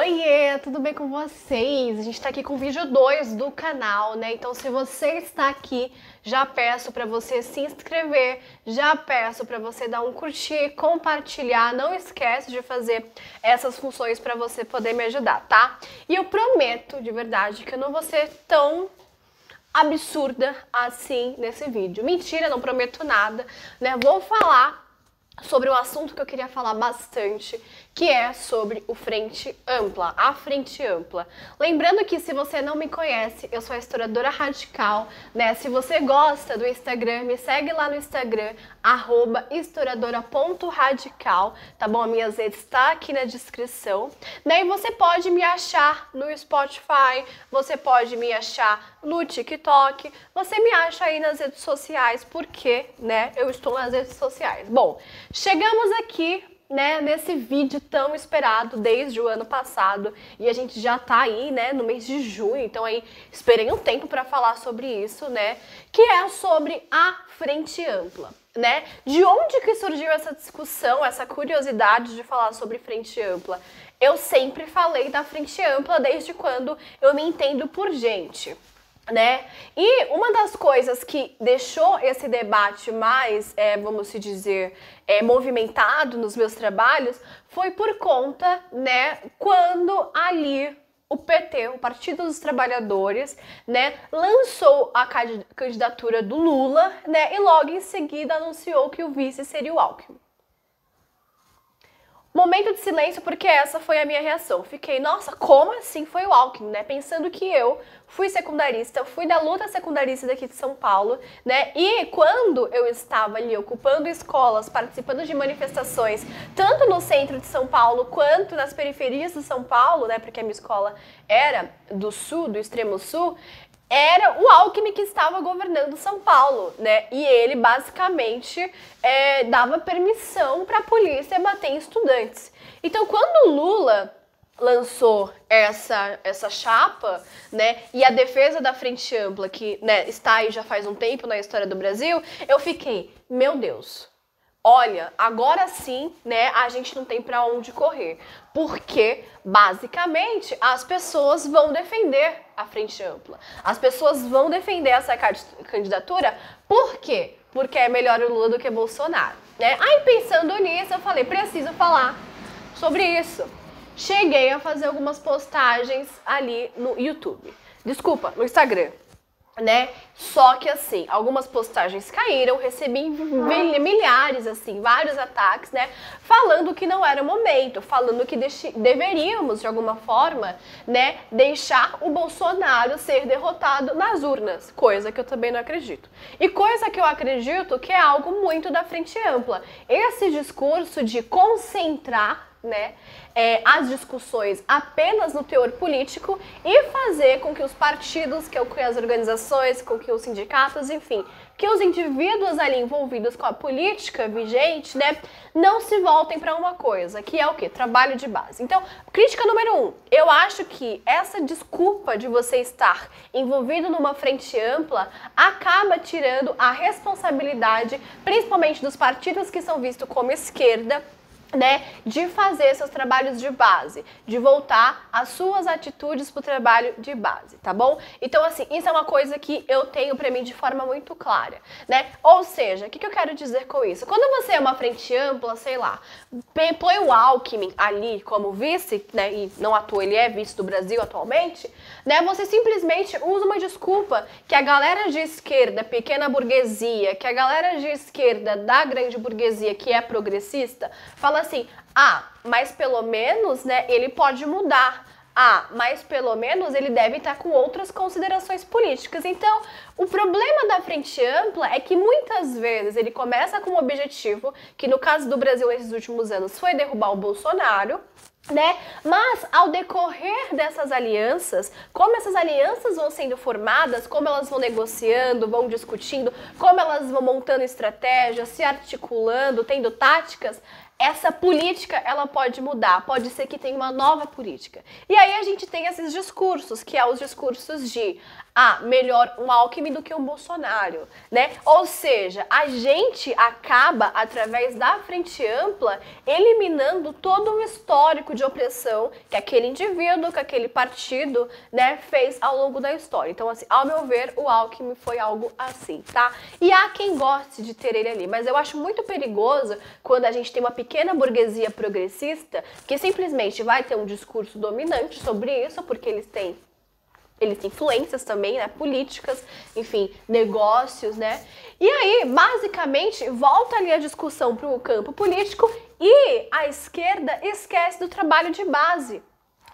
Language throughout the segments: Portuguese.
Oiê, tudo bem com vocês? A gente tá aqui com o vídeo 2 do canal, né? Então, se você está aqui, já peço para você se inscrever, já peço para você dar um curtir, compartilhar. Não esquece de fazer essas funções para você poder me ajudar, tá? E eu prometo, de verdade, que eu não vou ser tão absurda assim nesse vídeo. Mentira, não prometo nada, né? Vou falar sobre um assunto que eu queria falar bastante, que é sobre o Frente Ampla, a Frente Ampla. Lembrando que se você não me conhece, eu sou a historiadora radical, né? Se você gosta do Instagram, me segue lá no Instagram, @historiadora.radical, tá bom? As minhas redes estão aqui na descrição, né? E você pode me achar no Spotify, você pode me achar no TikTok, você me acha aí nas redes sociais, porque, né, eu estou nas redes sociais. Bom, chegamos aqui, né, nesse vídeo tão esperado desde o ano passado e a gente já tá aí, né, no mês de junho, então aí esperei um tempo para falar sobre isso, né, que é sobre a Frente Ampla, né? De onde que surgiu essa discussão, essa curiosidade de falar sobre Frente Ampla? Eu sempre falei da Frente Ampla desde quando eu me entendo por gente, né? E uma das coisas que deixou esse debate mais, vamos se dizer, movimentado nos meus trabalhos foi por conta, né, quando ali o PT, o Partido dos Trabalhadores, né, lançou a candidatura do Lula, né, e logo em seguida anunciou que o vice seria o Alckmin. Momento de silêncio, porque essa foi a minha reação. Fiquei, nossa, como assim foi o Alckmin, né? Pensando que eu fui secundarista, fui da luta secundarista daqui de São Paulo, né? E quando eu estava ali ocupando escolas, participando de manifestações, tanto no centro de São Paulo quanto nas periferias de São Paulo, né? Porque a minha escola era do sul, do extremo sul, era o Alckmin que estava governando São Paulo, né? E ele basicamente dava permissão para a polícia bater em estudantes. Então, quando o Lula lançou essa chapa, né, e a defesa da Frente Ampla, que, né, está aí já faz um tempo na história do Brasil, eu fiquei, meu Deus, olha, agora sim, né, a gente não tem para onde correr, porque basicamente as pessoas vão defender a Frente Ampla. As pessoas vão defender essa candidatura, por quê? Porque é melhor o Lula do que Bolsonaro, né? Aí pensando nisso, eu falei, preciso falar sobre isso. Cheguei a fazer algumas postagens ali no YouTube. Desculpa, no Instagram, né? Só que assim, algumas postagens caíram, recebi milhares, assim, vários ataques, né? Falando que não era o momento, falando que deveríamos, de alguma forma, né, deixar o Bolsonaro ser derrotado nas urnas, coisa que eu também não acredito. E coisa que eu acredito que é algo muito da Frente Ampla. Esse discurso de concentrar, né, as discussões apenas no teor político e fazer com que os partidos, que as organizações, com que os sindicatos, enfim, que os indivíduos ali envolvidos com a política vigente, né, não se voltem para uma coisa, que é o quê? Trabalho de base. Então, crítica número 1, eu acho que essa desculpa de você estar envolvido numa frente ampla acaba tirando a responsabilidade, principalmente dos partidos que são vistos como esquerda, né, de fazer seus trabalhos de base, de voltar as suas atitudes para o trabalho de base, tá bom? Então, assim, isso é uma coisa que eu tenho para mim de forma muito clara, né? Ou seja, o que eu quero dizer com isso? Quando você é uma frente ampla, sei lá, põe o Alckmin ali como vice, né, e não à toa ele é vice do Brasil atualmente, né, você simplesmente usa uma desculpa que a galera de esquerda, pequena burguesia, que a galera de esquerda da grande burguesia, que é progressista, fala assim, mas pelo menos, né, ele pode mudar. Mas pelo menos ele deve estar com outras considerações políticas. Então, o problema da Frente Ampla é que muitas vezes ele começa com um objetivo, que no caso do Brasil nesses últimos anos foi derrubar o Bolsonaro, né? Mas ao decorrer dessas alianças, como essas alianças vão sendo formadas, como elas vão negociando, vão discutindo, como elas vão montando estratégias, se articulando, tendo táticas, essa política ela pode mudar, pode ser que tenha uma nova política. E aí a gente tem esses discursos, que é os discursos de melhor um Alckmin do que um Bolsonaro, né? Ou seja, a gente acaba, através da Frente Ampla, eliminando todo o histórico de opressão que aquele indivíduo, que aquele partido, né, fez ao longo da história. Então, assim, ao meu ver, o Alckmin foi algo assim, tá? E há quem goste de ter ele ali, mas eu acho muito perigoso quando a gente tem uma pequena burguesia progressista que simplesmente vai ter um discurso dominante sobre isso, porque eles têm influências também, né, políticas, enfim, negócios, né? E aí, basicamente, volta ali a discussão para o campo político e a esquerda esquece do trabalho de base.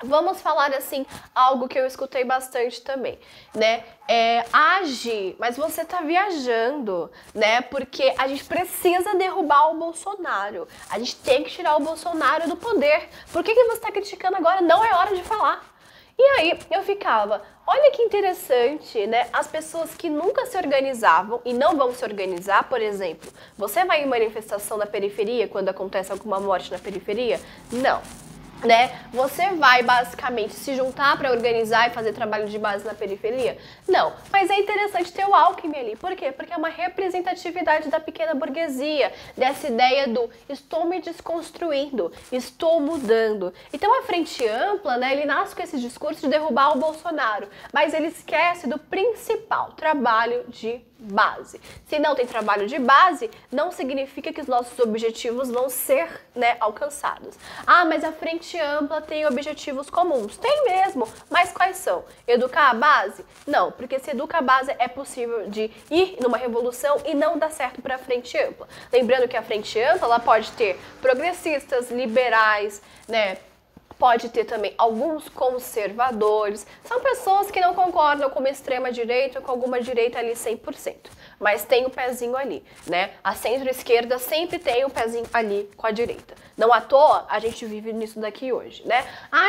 Vamos falar assim, algo que eu escutei bastante também, né? Age, mas você tá viajando, né? Porque a gente precisa derrubar o Bolsonaro. A gente tem que tirar o Bolsonaro do poder. Por que você tá criticando agora? Não é hora de falar. E aí eu ficava, olha que interessante, né? As pessoas que nunca se organizavam e não vão se organizar, por exemplo, você vai em manifestação na periferia quando acontece alguma morte na periferia? Não. Né? Você vai basicamente se juntar para organizar e fazer trabalho de base na periferia? Não, mas é interessante ter o Alckmin ali. Por quê? Porque é uma representatividade da pequena burguesia, dessa ideia do estou me desconstruindo, estou mudando. Então a Frente Ampla, né, ele nasce com esse discurso de derrubar o Bolsonaro, mas ele esquece do principal, trabalho de base. Se não tem trabalho de base, não significa que os nossos objetivos vão ser, né, alcançados. Mas a Frente Ampla tem objetivos comuns. Tem mesmo, mas quais são? Educar a base? Não, porque se educar a base é possível de ir numa revolução e não dar certo para a Frente Ampla. Lembrando que a Frente Ampla ela pode ter progressistas, liberais, né? Pode ter também alguns conservadores. São pessoas que não concordam com uma extrema-direita ou com alguma direita ali 100%. Mas tem um pezinho ali, né? A centro-esquerda sempre tem um pezinho ali com a direita. Não à toa, a gente vive nisso daqui hoje, né?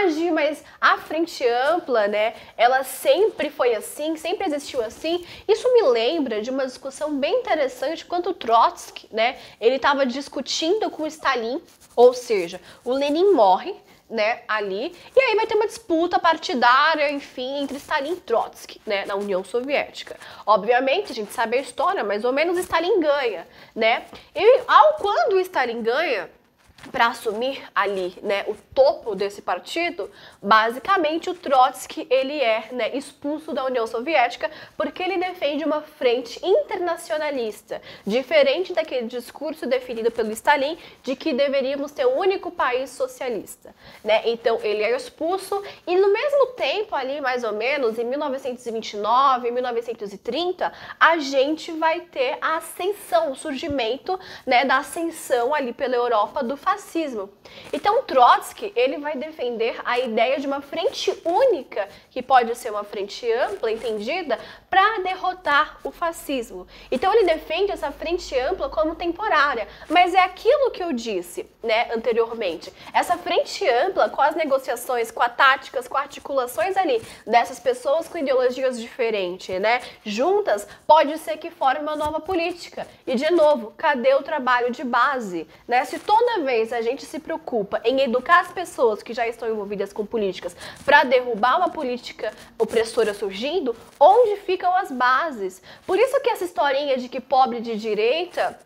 Gi, mas a Frente Ampla, né? Ela sempre foi assim, sempre existiu assim. Isso me lembra de uma discussão bem interessante quando o Trotsky, né? Ele estava discutindo com o Stalin, ou seja, o Lenin morre, né, ali, e aí vai ter uma disputa partidária, enfim, entre Stalin e Trotsky, né, na União Soviética. Obviamente, a gente sabe a história, mais ou menos Stalin ganha, né, e quando o Stalin ganha, para assumir ali, né, o topo desse partido, basicamente o Trotsky, ele é, né, expulso da União Soviética porque ele defende uma frente internacionalista, diferente daquele discurso definido pelo Stalin de que deveríamos ter um único país socialista, né? Então ele é expulso e no mesmo tempo ali, mais ou menos, em 1929, 1930, a gente vai ter a ascensão, o surgimento, né, da ascensão ali pela Europa do fascismo. Então Trotsky, ele vai defender a ideia de uma frente única, que pode ser uma frente ampla, entendida, para derrotar o fascismo. Então ele defende essa frente ampla como temporária, mas é aquilo que eu disse, né, anteriormente. Essa frente ampla, com as negociações, com as táticas, com articulações ali dessas pessoas com ideologias diferentes, né, juntas, pode ser que forme uma nova política. E de novo, cadê o trabalho de base, né? Se toda vez a gente se preocupa em educar as pessoas que já estão envolvidas com políticas para derrubar uma política opressora surgindo, onde ficam as bases? Por isso que essa historinha de que pobre de direita,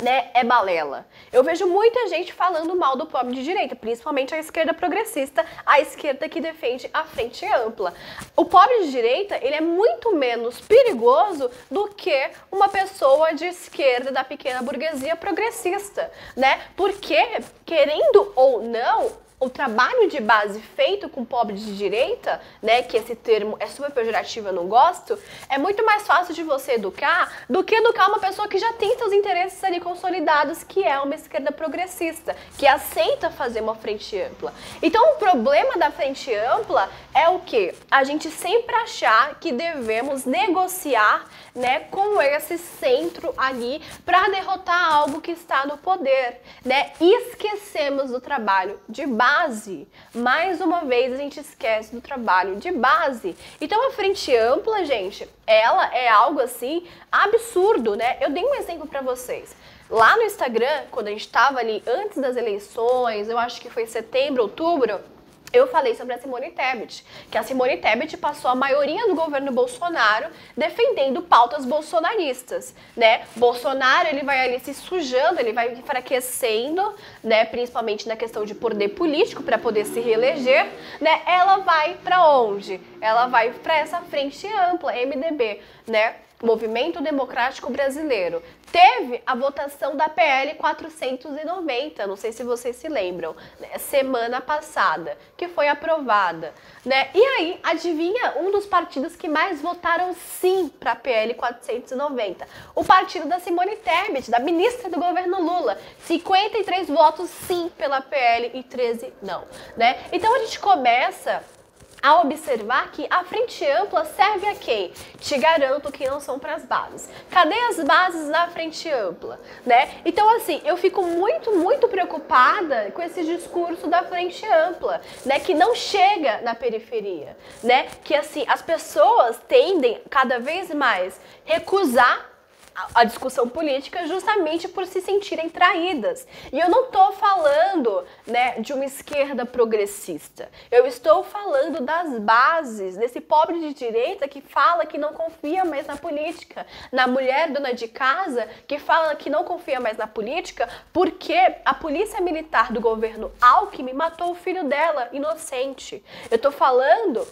né, é balela. Eu vejo muita gente falando mal do pobre de direita, principalmente a esquerda progressista, a esquerda que defende a frente ampla. O pobre de direita, ele é muito menos perigoso do que uma pessoa de esquerda da pequena burguesia progressista, né? Porque, querendo ou não, o trabalho de base feito com pobre de direita, né, que esse termo é super pejorativo, eu não gosto, é muito mais fácil de você educar do que educar uma pessoa que já tem seus interesses ali consolidados, que é uma esquerda progressista, que aceita fazer uma frente ampla. Então o problema da frente ampla é o quê? A gente sempre achar que devemos negociar, né, com esse centro ali para derrotar algo que está no poder, né? Esquecemos do trabalho de base. Mais uma vez a gente esquece do trabalho de base. Então a frente ampla, gente, ela é algo assim absurdo, né? Eu dei um exemplo para vocês. Lá no Instagram, quando a gente estava ali antes das eleições, eu acho que foi setembro, outubro, eu falei sobre a Simone Tebet, que a Simone Tebet passou a maioria do governo Bolsonaro defendendo pautas bolsonaristas, né? Bolsonaro, ele vai ali se sujando, ele vai enfraquecendo, né? Principalmente na questão de poder político para poder se reeleger, né? Ela vai para onde? Ela vai para essa frente ampla, MDB, né? Movimento Democrático Brasileiro. Teve a votação da PL 490, não sei se vocês se lembram, né, semana passada, que foi aprovada, né? E aí, adivinha um dos partidos que mais votaram sim para a PL 490? O partido da Simone Tebet, da ministra do governo Lula. 53 votos sim pela PL e 13 não, né? Então a gente começa a observar que a frente ampla serve a quem? Te garanto que não são para as bases. Cadê as bases da frente ampla, né? Então, assim, eu fico muito preocupada com esse discurso da frente ampla, né? Que não chega na periferia, né? Que, assim, as pessoas tendem cada vez mais recusar a discussão política justamente por se sentirem traídas. E eu não estou falando, né, de uma esquerda progressista. Eu estou falando das bases, desse pobre de direita que fala que não confia mais na política. Na mulher dona de casa que fala que não confia mais na política porque a polícia militar do governo Alckmin matou o filho dela, inocente. Eu estou falando,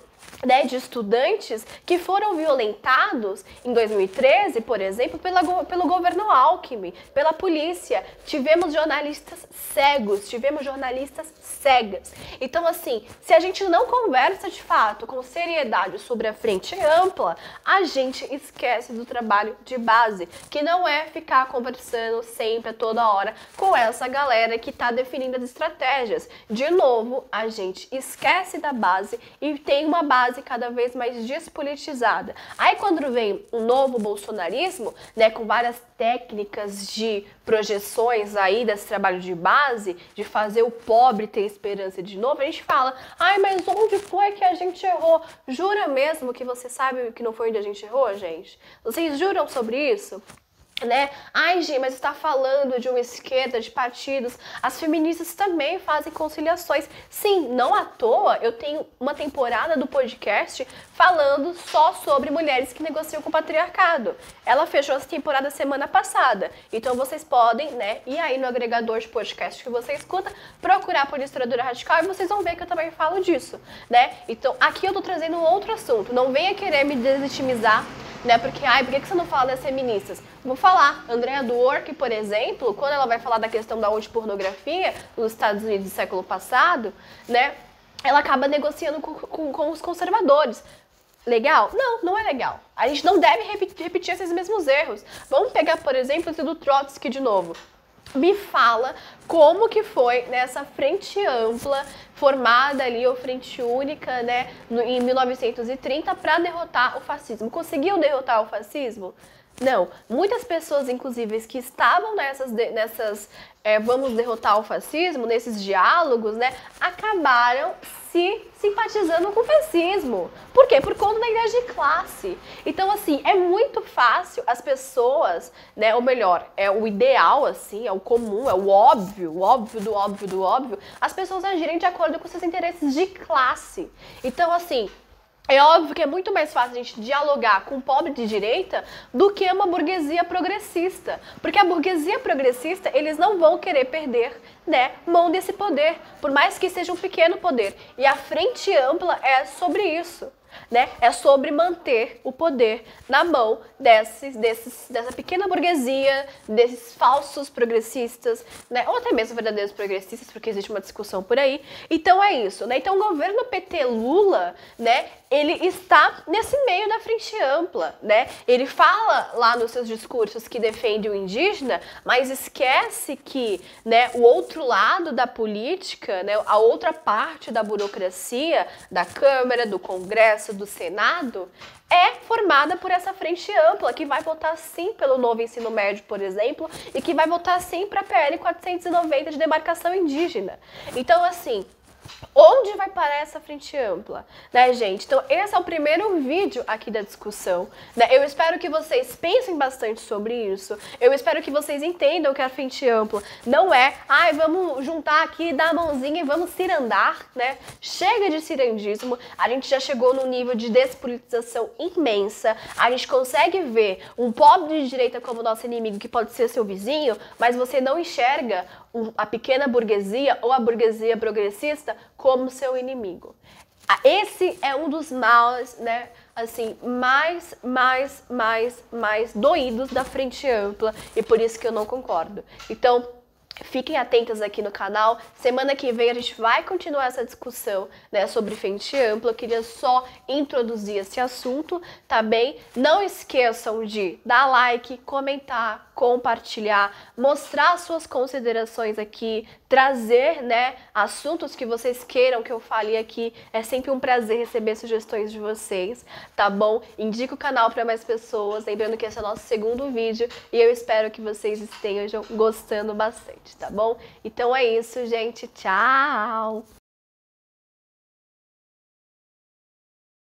né, de estudantes que foram violentados em 2013, por exemplo, pelo governo Alckmin, pela polícia. Tivemos jornalistas cegos, tivemos jornalistas cegas. Então, assim, se a gente não conversa de fato com seriedade sobre a frente ampla, a gente esquece do trabalho de base, que não é ficar conversando sempre, a toda hora, com essa galera que está definindo as estratégias. De novo, a gente esquece da base e tem uma base cada vez mais despolitizada. Aí quando vem um novo bolsonarismo, né, com várias técnicas de projeções aí desse trabalho de base, de fazer o pobre ter esperança de novo, a gente fala, ai, mas onde foi que a gente errou? Jura mesmo que você sabe que não foi onde a gente errou, gente? Vocês juram sobre isso? Né? Ai, gente, mas está falando de uma esquerda, de partidos. As feministas também fazem conciliações. Sim, não à toa, eu tenho uma temporada do podcast falando só sobre mulheres que negociam com o patriarcado. Ela fechou essa temporada semana passada. Então vocês podem, né, ir aí no agregador de podcast que você escuta, procurar por Historiadora Radical e vocês vão ver que eu também falo disso, né? Então aqui eu tô trazendo um outro assunto. Não venha querer me deslegitimizar, né? Porque, ai, por que você não fala das feministas? Vou falar. Andrea Dworkin, por exemplo, quando ela vai falar da questão da antipornografia nos Estados Unidos do século passado, né? Ela acaba negociando com os conservadores. Legal? Não, não é legal. A gente não deve repetir esses mesmos erros. Vamos pegar, por exemplo, esse do Trotsky de novo. Me fala como que foi nessa frente ampla formada ali, ou frente única, né, em 1930 para derrotar o fascismo. Conseguiu derrotar o fascismo? Não. Muitas pessoas, inclusive, que estavam nessas vamos derrotar o fascismo, nesses diálogos, né, acabaram se simpatizando com o fascismo. Por quê? Por conta da ideia de classe. Então, assim, é muito fácil as pessoas, né, ou melhor, é o ideal, assim, é o comum, é o óbvio do óbvio do óbvio, as pessoas agirem de acordo com seus interesses de classe. Então, assim, é óbvio que é muito mais fácil a gente dialogar com um pobre de direita do que uma burguesia progressista. Porque a burguesia progressista, eles não vão querer perder, né, mão desse poder, por mais que seja um pequeno poder. E a frente ampla é sobre isso, né? É sobre manter o poder na mão dessa pequena burguesia, desses falsos progressistas, né? Ou até mesmo verdadeiros progressistas, porque existe uma discussão por aí. Então é isso, né? Então o governo PT-Lula, né, ele está nesse meio da frente ampla, né? Ele fala lá nos seus discursos que defende o indígena, mas esquece que, né, o outro lado da política, né, a outra parte da burocracia, da Câmara, do Congresso, do Senado, é formada por essa frente ampla, que vai votar sim pelo novo ensino médio, por exemplo, e que vai votar sim para a PL 490 de demarcação indígena. Então, assim, Onde vai parar essa frente ampla, né, gente? Então, esse é o primeiro vídeo aqui da discussão, né? Eu espero que vocês pensem bastante sobre isso. Eu espero que vocês entendam que a frente ampla não é, ai, vamos juntar aqui, dar a mãozinha e vamos cirandar, né? Chega de cirandismo. A gente já chegou num nível de despolitização imensa. A gente consegue ver um pobre de direita como nosso inimigo, que pode ser seu vizinho, mas você não enxerga a pequena burguesia ou a burguesia progressista como seu inimigo. Esse é um dos males, né, assim, mais doídos da frente ampla, e por isso que eu não concordo. Então, fiquem atentas aqui no canal. Semana que vem a gente vai continuar essa discussão, né, sobre frente ampla. Eu queria só introduzir esse assunto, tá bem? Não esqueçam de dar like, comentar, compartilhar, mostrar suas considerações aqui, trazer, né, assuntos que vocês queiram que eu fale aqui. É sempre um prazer receber sugestões de vocês, tá bom? Indica o canal para mais pessoas, lembrando que esse é o nosso segundo vídeo e eu espero que vocês estejam gostando bastante, tá bom? Então é isso, gente. Tchau!